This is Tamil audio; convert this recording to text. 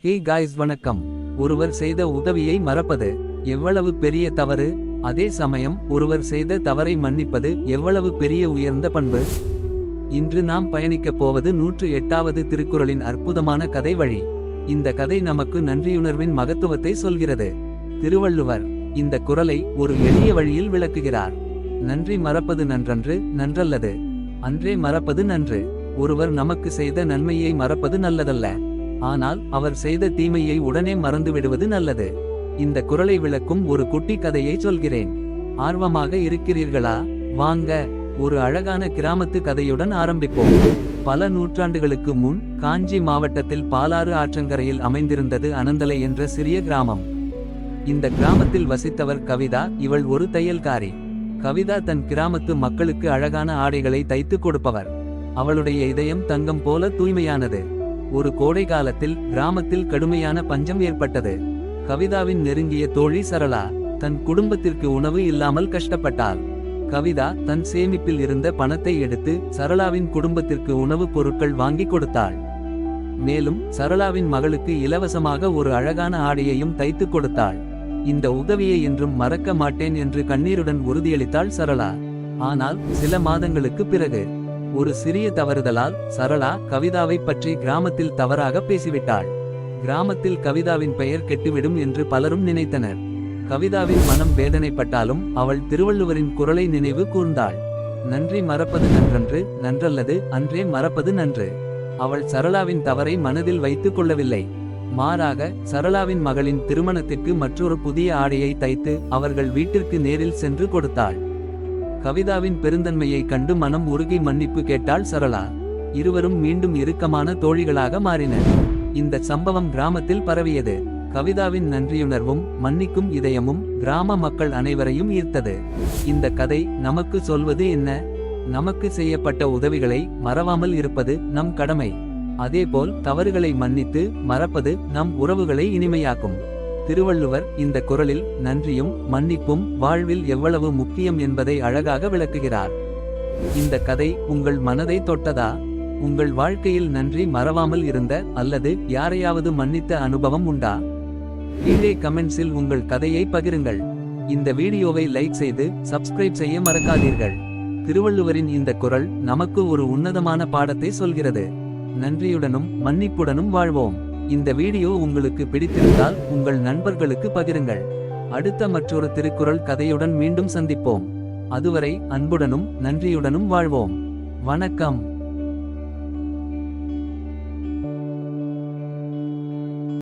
ஹே காய்ஸ், வணக்கம். ஒருவர் செய்த உதவியை மறப்பது எவ்வளவு பெரிய தவறு. அதே சமயம் ஒருவர் செய்த தவறை மன்னிப்பது எவ்வளவு பெரிய உயர்ந்த பண்பு. இன்று நாம் பயணிக்கப் போவது 108வது திருக்குறளின் அற்புதமான கதை வழி. இந்த கதை நமக்கு நன்றியுணர்வின் மகத்துவத்தை சொல்கிறது. திருவள்ளுவர் இந்த குறளை ஒரு எளிய வழியில் விளக்குகிறார். நன்றி மறப்பது நன்றன்று, நன்றல்லது. அன்றே மறப்பது நன்று. ஒருவர் நமக்கு செய்த நன்மையை மறப்பது நல்லதல்ல. ஆனால் அவர் செய்த தீமையை உடனே மறந்துவிடுவது நல்லது. இந்த குறளை விளக்கும் ஒரு குட்டி கதையை சொல்கிறேன். ஆர்வமாக இருக்கிறீர்களா? வாங்க, ஒரு அழகான கிராமத்து கதையுடன் ஆரம்பிப்போம். பல நூற்றாண்டுகளுக்கு முன் காஞ்சி மாவட்டத்தில் பாலாறு ஆற்றங்கரையில் அமைந்திருந்தது அனந்தலை என்ற சிறிய கிராமம். இந்த கிராமத்தில் வசித்தவர் கவிதா. இவள் ஒரு தையல்காரி. கவிதா தன் கிராமத்து மக்களுக்கு அழகான ஆடைகளை தைத்து கொடுப்பவர். அவளுடைய இதயம் தங்கம் போல தூய்மையானது. ஒரு கோடை காலத்தில் கிராமத்தில் கடுமையான பஞ்சம் ஏற்பட்டது. கவிதாவின் நெருங்கிய தோழி சரளா தன் குடும்பத்திற்கு உணவு இல்லாமல் கஷ்டப்பட்டாள். கவிதா தன் சேமிப்பில் இருந்த பணத்தை எடுத்து சரளாவின் குடும்பத்திற்கு உணவுப் பொருட்கள் வாங்கி கொடுத்தாள். மேலும் சரளாவின் மகளுக்கு இலவசமாக ஒரு அழகான ஆடையையும் தைத்து கொடுத்தாள். இந்த உதவியை என்றும் மறக்க மாட்டேன் என்று கண்ணீருடன் உறுதியளித்தாள் சரளா. ஆனால் சில மாதங்களுக்கு பிறகு ஒரு சிறிய தவறுதலால் சரளா கவிதாவை பற்றி கிராமத்தில் தவறாக பேசிவிட்டாள். கிராமத்தில் கவிதாவின் பெயர் கெட்டுவிடும் என்று பலரும் நினைத்தனர். கவிதாவின் மனம் வேதனைப்பட்டாலும் அவள் திருவள்ளுவரின் குறளை நினைவு கூர்ந்தாள். நன்றி மறப்பது நன்றன்று, நன்றல்லது. அன்றே மறப்பது நன்று. அவள் சரளாவின் தவறை மனதில் வைத்துக் கொள்ளவில்லை. மாறாக சரளாவின் மகளின் திருமணத்திற்கு மற்றொரு புதிய ஆடையை தைத்து அவர்கள் வீட்டிற்கு நேரில் சென்று கொடுத்தாள். கவிதாவின் பெருந்தன்மையை கண்டு மனம் உருகி மன்னிப்பு கேட்டாள் சரளா. இருவரும் மீண்டும் இறுக்கமான தோழிகளாக மாறினர். இந்த சம்பவம் கிராமத்தில் பரவியது. கவிதாவின் நன்றியுணர்வும் மன்னிக்கும் இதயமும் கிராம மக்கள் அனைவரையும் ஈர்த்தது. இந்த கதை நமக்கு சொல்வது என்ன? நமக்கு செய்யப்பட்ட உதவிகளை மறவாமல் இருப்பது நம் கடமை. அதேபோல் தவறுகளை மன்னித்து மறப்பது நம் உறவுகளை இனிமையாக்கும். திருவள்ளுவர் இந்த குறளில் நன்றியும் மன்னிப்பும் வாழ்வில் எவ்வளவு முக்கியம் என்பதை அழகாக விளக்குகிறார். இந்த கதை உங்கள் மனதை தொட்டதா? உங்கள் வாழ்க்கையில் நன்றி மறவாமல் இருந்த அல்லது யாரையாவது மன்னித்த அனுபவம் உண்டா? கீழே கமெண்ட்ஸில் உங்கள் கதையை பகிருங்கள். இந்த வீடியோவை லைக் செய்து சப்ஸ்கிரைப் செய்ய மறக்காதீர்கள். திருவள்ளுவரின் இந்த குறள் நமக்கு ஒரு உன்னதமான பாடத்தை சொல்கிறது. நன்றியுடனும் மன்னிப்புடனும் வாழ்வோம். இந்த வீடியோ உங்களுக்கு பிடித்திருந்தால் உங்கள் நண்பர்களுக்கு பகிருங்கள். அடுத்த மற்றொரு திருக்குறள் கதையுடன் மீண்டும் சந்திப்போம். அதுவரை அன்புடனும் நன்றியுடனும் வாழ்வோம். வணக்கம்.